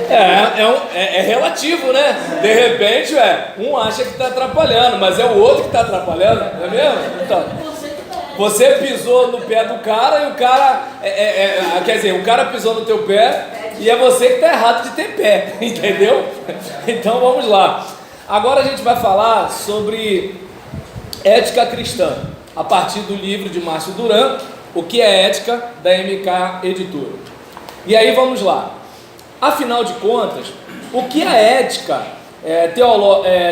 É relativo, né? De repente, um acha que está atrapalhando, mas é o outro que está atrapalhando, não é mesmo? Então, você pisou no pé do cara e o cara, quer dizer, o cara pisou no teu pé e é você que está errado de ter pé, entendeu? Então vamos lá. Agora a gente vai falar sobre ética cristã, a partir do livro de Márcio Duran, O que é Ética, da MK Editora. E aí vamos lá. Afinal de contas, o que a ética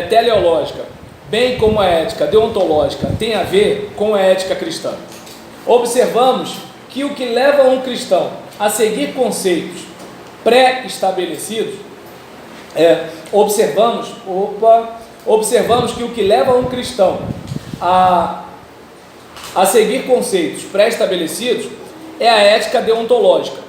teleológica, bem como a ética deontológica, tem a ver com a ética cristã? Observamos que o que leva um cristão a seguir conceitos pré-estabelecidos, observamos que o que leva um cristão a seguir conceitos pré-estabelecidos é a ética deontológica,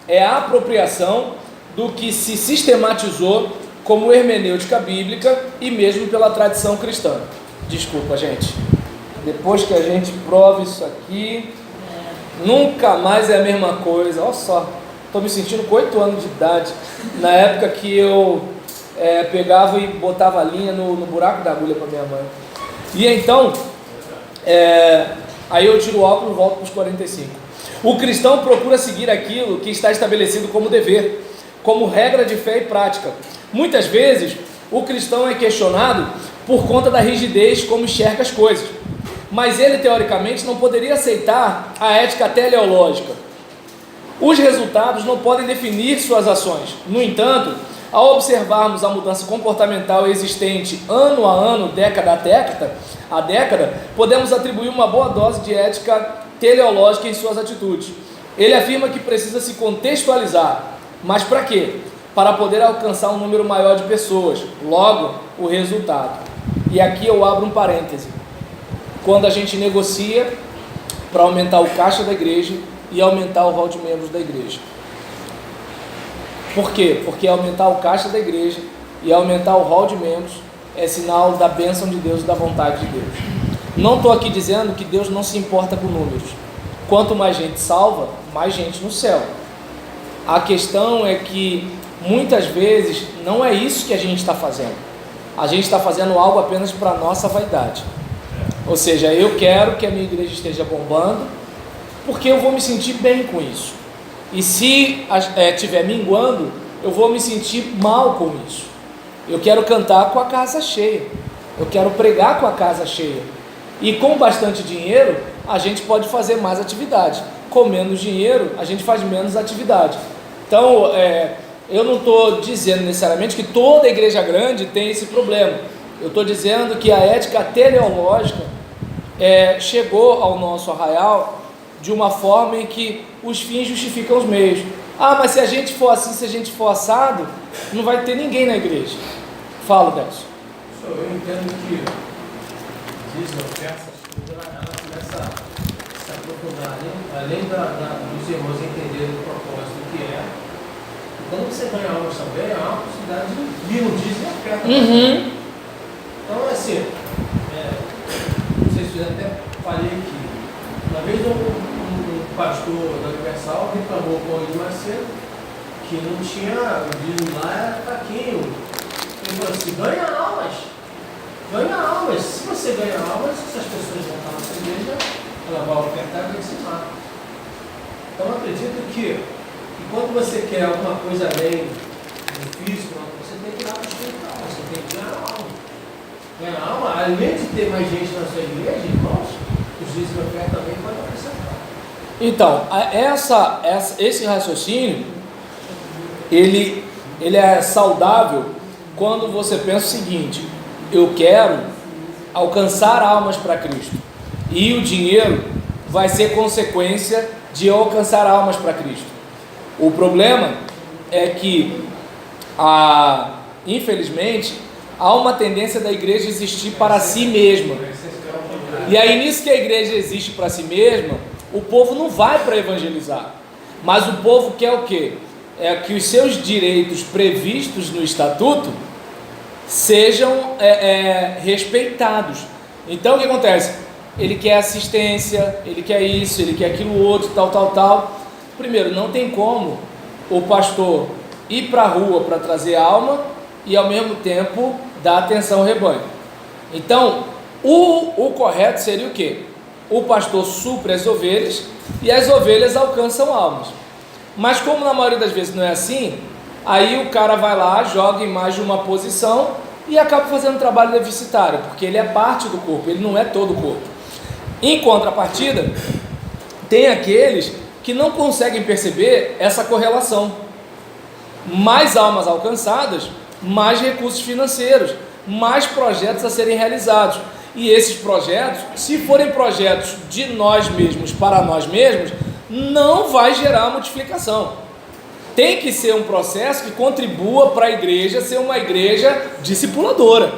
é a apropriação do que se sistematizou como hermenêutica bíblica e mesmo pela tradição cristã. Desculpa, gente, depois que a gente prova isso aqui, nunca mais é a mesma coisa. Olha só, estou me sentindo com 8 anos de idade, na época que eu pegava e botava a linha no buraco da agulha para minha mãe. E então, aí eu tiro o óculos e volto para os 45. O cristão procura seguir aquilo que está estabelecido como dever, como regra de fé e prática. Muitas vezes, o cristão é questionado por conta da rigidez como enxerga as coisas, mas ele, teoricamente, não poderia aceitar a ética teleológica. Os resultados não podem definir suas ações. No entanto, ao observarmos a mudança comportamental existente ano a ano, década a década, podemos atribuir uma boa dose de ética teleológica em suas atitudes. Ele afirma que precisa se contextualizar, mas para quê? Para poder alcançar um número maior de pessoas, logo o resultado. E aqui eu abro um parêntese. Quando a gente negocia para aumentar o caixa da igreja e aumentar o rol de membros da igreja. Por quê? Porque aumentar o caixa da igreja e aumentar o rol de membros é sinal da bênção de Deus e da vontade de Deus. Não estou aqui dizendo que Deus não se importa com números. Quanto mais gente salva, mais gente no céu. A questão é que muitas vezes não é isso que a gente está fazendo. A gente está fazendo algo apenas para a nossa vaidade. Ou seja, eu quero que a minha igreja esteja bombando, porque eu vou me sentir bem com isso. E se estiver minguando, eu vou me sentir mal com isso. Eu quero cantar com a casa cheia. Eu quero pregar com a casa cheia. E com bastante dinheiro, a gente pode fazer mais atividade. Com menos dinheiro, a gente faz menos atividade. Então, eu não estou dizendo necessariamente que toda igreja grande tem esse problema. Eu estou dizendo que a ética teleológica chegou ao nosso arraial de uma forma em que os fins justificam os meios. Mas se a gente for assim, se a gente for assado, não vai ter ninguém na igreja. Fala, Delcio. Eu entendo que dizem ofertas, ela começa a se aprofundar, além dos irmãos entenderem o propósito que é. Quando você ganha almas também, há uma possibilidade de vir no dízimo e oferta. Uhum. Então, assim, não sei se eu até falei aqui. Uma vez um pastor da Universal reclamou com o Edir Macedo que não tinha, o dízimo lá era fraquinho. Ele falou assim: ganha almas. Se você ganha almas, se as pessoas vão estar na sua igreja, ela vai ofertar e vai dizimar. Então, eu acredito que quando você quer alguma coisa além do físico, você tem que ir lá para o espiritual, você tem que ganhar alma. Ganhar alma, além de ter mais gente na sua igreja, irmãos, os dízimos de oferta também podem acrescentar. Então, esse raciocínio, ele é saudável quando você pensa o seguinte: eu quero alcançar almas para Cristo, e o dinheiro vai ser consequência de eu alcançar almas para Cristo. O problema é que, infelizmente, há uma tendência da igreja existir para si mesma. E aí, nisso que a igreja existe para si mesma, o povo não vai para evangelizar. Mas o povo quer o quê? É que os seus direitos previstos no estatuto sejam respeitados. Então, o que acontece? Ele quer assistência, ele quer isso, ele quer aquilo outro, tal. Primeiro, não tem como o pastor ir para a rua para trazer alma e ao mesmo tempo dar atenção ao rebanho. Então, o correto seria o quê? O pastor supre as ovelhas e as ovelhas alcançam almas. Mas como na maioria das vezes não é assim, aí o cara vai lá, joga em mais de uma posição e acaba fazendo um trabalho deficitário, porque ele é parte do corpo, ele não é todo o corpo. Em contrapartida, tem aqueles que não conseguem perceber essa correlação. Mais almas alcançadas, mais recursos financeiros, mais projetos a serem realizados. E esses projetos, se forem projetos de nós mesmos para nós mesmos, não vai gerar multiplicação. Tem que ser um processo que contribua para a igreja ser uma igreja discipuladora.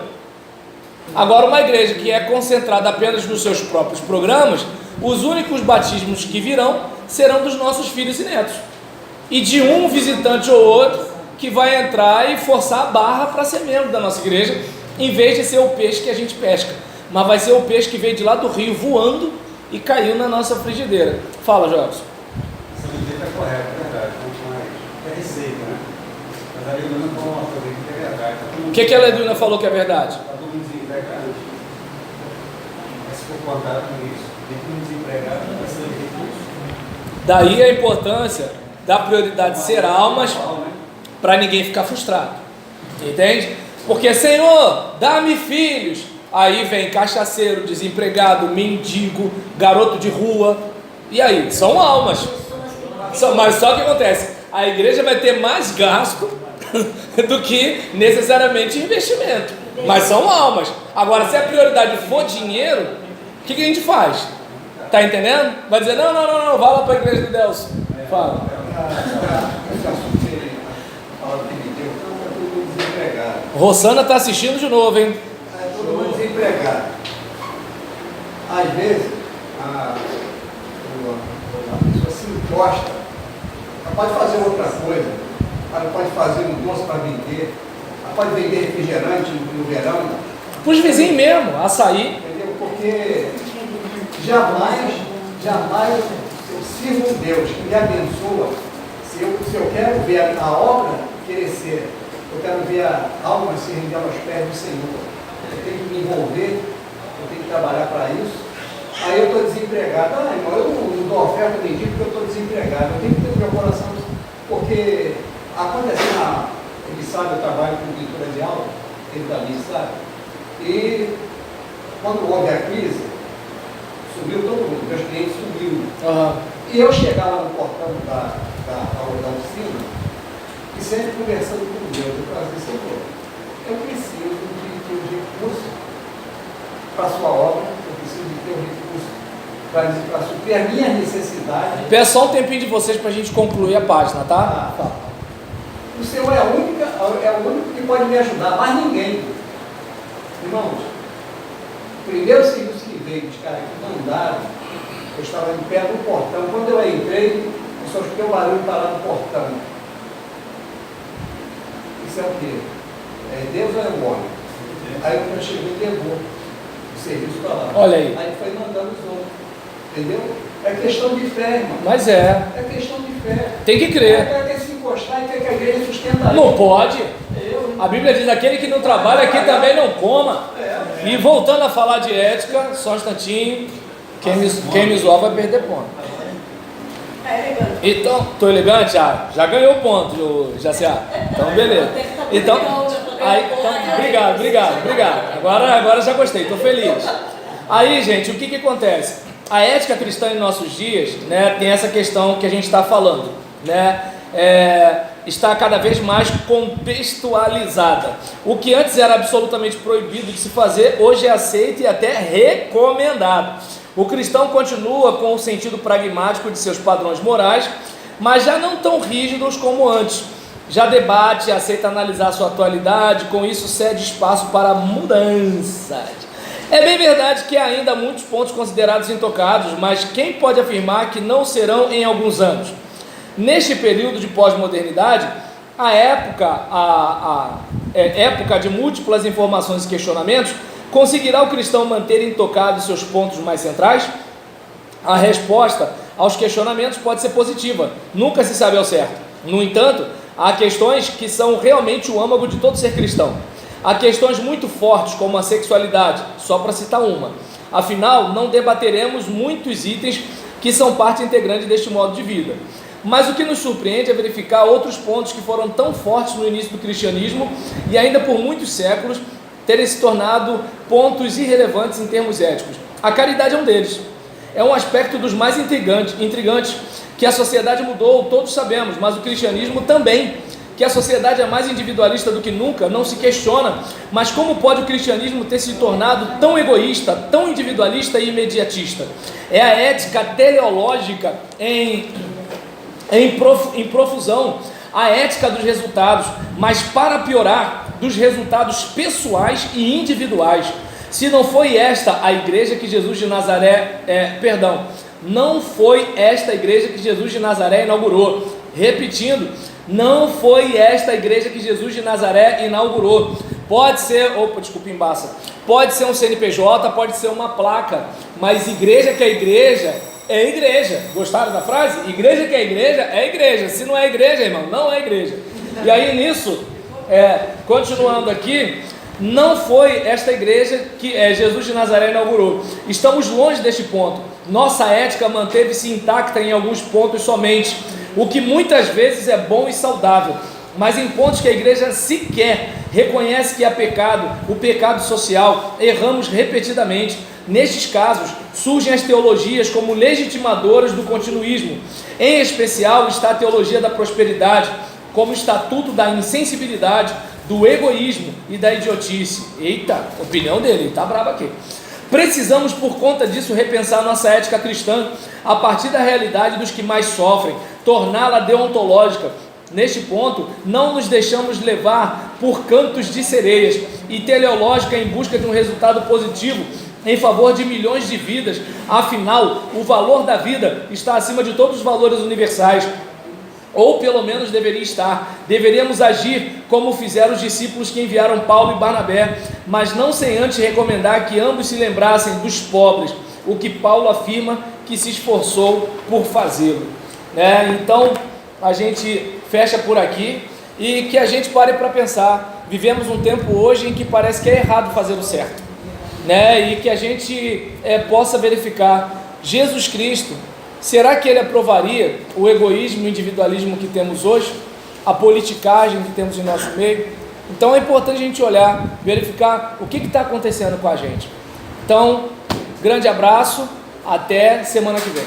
Agora, uma igreja que é concentrada apenas nos seus próprios programas, os únicos batismos que virão serão dos nossos filhos e netos. E de um visitante ou outro que vai entrar e forçar a barra para ser membro da nossa igreja, em vez de ser o peixe que a gente pesca. Mas vai ser o peixe que veio de lá do rio voando e caiu na nossa frigideira. Fala, Jobson. Essa medida é correta, é verdade. É receita, né? Mas a Leduna falou uma coisa que é verdade. O que a Leduna falou que é verdade? Está todo mundo desempregado. Mas se for contar com isso, tem que um desempregado não vai ser recurso. Daí a importância da prioridade de ser almas, para ninguém ficar frustrado. Entende? Porque, Senhor, dá-me filhos. Aí vem cachaceiro, desempregado, mendigo, garoto de rua. E aí? São almas. Mas só que acontece? A igreja vai ter mais gasto do que necessariamente investimento. Mas são almas. Agora, se a prioridade for dinheiro, o que a gente faz? Tá entendendo? Vai dizer, não, vai lá para a igreja do Deus. Fala. Rosana está assistindo de novo, hein? Todo mundo desempregado. Às vezes, a pessoa se encosta, ela pode fazer outra coisa, ela pode fazer um doce para vender, ela pode vender refrigerante no verão. Para os vizinhos mesmo, açaí. Entendeu? Porque jamais eu sirvo um Deus que me abençoa se eu quero ver a obra crescer, eu quero ver a alma se render aos pés do Senhor. Eu tenho que me envolver, eu tenho que trabalhar para isso. Aí eu estou desempregado. Irmão, eu não dou oferta nem digo porque eu estou desempregado. Eu tenho que ter o meu coração, porque aconteceu ele sabe, eu trabalho com pintura de aula, ele também sabe. E quando houve a crise, subiu todo mundo, meus clientes subiu. E eu chegava no portão da oficina e sempre conversando com Deus. Eu falei, Senhor, eu preciso de recurso para a sua obra, eu preciso de ter um recurso para suprir a minha necessidade. Peço só um tempinho de vocês para a gente concluir a página, tá? O Senhor é o único que pode me ajudar, mais ninguém. Irmãos, o primeiro serviço que veio, os caras que mandaram, eu estava em pé do portão. Quando eu entrei, eu só escutei o barulho para lá no portão. Isso é o quê? É Deus ou é o homem? Aí eu cheguei e levou o serviço para lá. Olha aí. Aí foi mandando os outros. Entendeu? É questão de fé, irmão. Mas é. É questão de fé. Tem que crer. Quer se encostar e quer que a igreja sustenta. Não pode. A Bíblia diz, aquele que não trabalha aqui também não coma. E voltando a falar de ética, só um instantinho, quem me zoar vai perder ponto. Então, tô elegante? Já ganhou ponto, Jaciá. Então, beleza. Então, obrigado. Agora já gostei, tô feliz. Aí, gente, o que acontece? A ética cristã em nossos dias, né, tem essa questão que a gente está falando, né? Está cada vez mais contextualizada. O que antes era absolutamente proibido de se fazer, hoje é aceito e até recomendado. O cristão continua com o sentido pragmático de seus padrões morais, mas já não tão rígidos como antes. Já debate, aceita analisar sua atualidade, com isso cede espaço para mudanças. É bem verdade que há ainda muitos pontos considerados intocados, mas quem pode afirmar que não serão em alguns anos? Neste período de pós-modernidade, a época de múltiplas informações e questionamentos, conseguirá o cristão manter intocados seus pontos mais centrais? A resposta aos questionamentos pode ser positiva, nunca se sabe ao certo. No entanto, Há questões que são realmente o âmago de todo ser cristão. Há questões muito fortes, como a sexualidade, só para citar uma. Afinal, não debateremos muitos itens que são parte integrante deste modo de vida. Mas o que nos surpreende é verificar outros pontos que foram tão fortes no início do cristianismo e ainda por muitos séculos terem se tornado pontos irrelevantes em termos éticos. A caridade é um deles. É um aspecto dos mais intrigantes que a sociedade mudou, todos sabemos, mas o cristianismo também, que a sociedade é mais individualista do que nunca, não se questiona, mas como pode o cristianismo ter se tornado tão egoísta, tão individualista e imediatista? É a ética teleológica em profusão, a ética dos resultados, mas para piorar, dos resultados pessoais e individuais. Se não foi esta a igreja que Jesus de Nazaré, não foi esta a igreja que Jesus de Nazaré inaugurou. Repetindo, não foi esta a igreja que Jesus de Nazaré inaugurou. Pode ser, pode ser um CNPJ, pode ser uma placa, mas igreja que é igreja, é igreja. Gostaram da frase? Igreja que é igreja. Se não é igreja, irmão, não é igreja. E aí nisso, continuando aqui, não foi esta igreja que Jesus de Nazaré inaugurou. Estamos longe deste ponto. Nossa ética manteve-se intacta em alguns pontos somente, o que muitas vezes é bom e saudável, mas em pontos que a igreja sequer reconhece que há pecado, o pecado social, erramos repetidamente. Nestes casos, surgem as teologias como legitimadoras do continuismo. Em especial está a teologia da prosperidade, como estatuto da insensibilidade, do egoísmo e da idiotice. Eita, opinião dele, ele está bravo aqui. Precisamos, por conta disso, repensar nossa ética cristã a partir da realidade dos que mais sofrem, torná-la deontológica. Neste ponto, não nos deixamos levar por cantos de sereias e teleológica em busca de um resultado positivo em favor de milhões de vidas. Afinal, o valor da vida está acima de todos os valores universais, ou pelo menos deveria estar. Deveríamos agir como fizeram os discípulos que enviaram Paulo e Barnabé, mas não sem antes recomendar que ambos se lembrassem dos pobres, o que Paulo afirma que se esforçou por fazê-lo. Então a gente fecha por aqui e que a gente pare para pensar. Vivemos um tempo hoje em que parece que é errado fazer o certo, e que a gente possa verificar Jesus Cristo. Será que ele aprovaria o egoísmo e o individualismo que temos hoje? A politicagem que temos em nosso meio? Então é importante a gente olhar, verificar o que está acontecendo com a gente. Então, grande abraço, até semana que vem.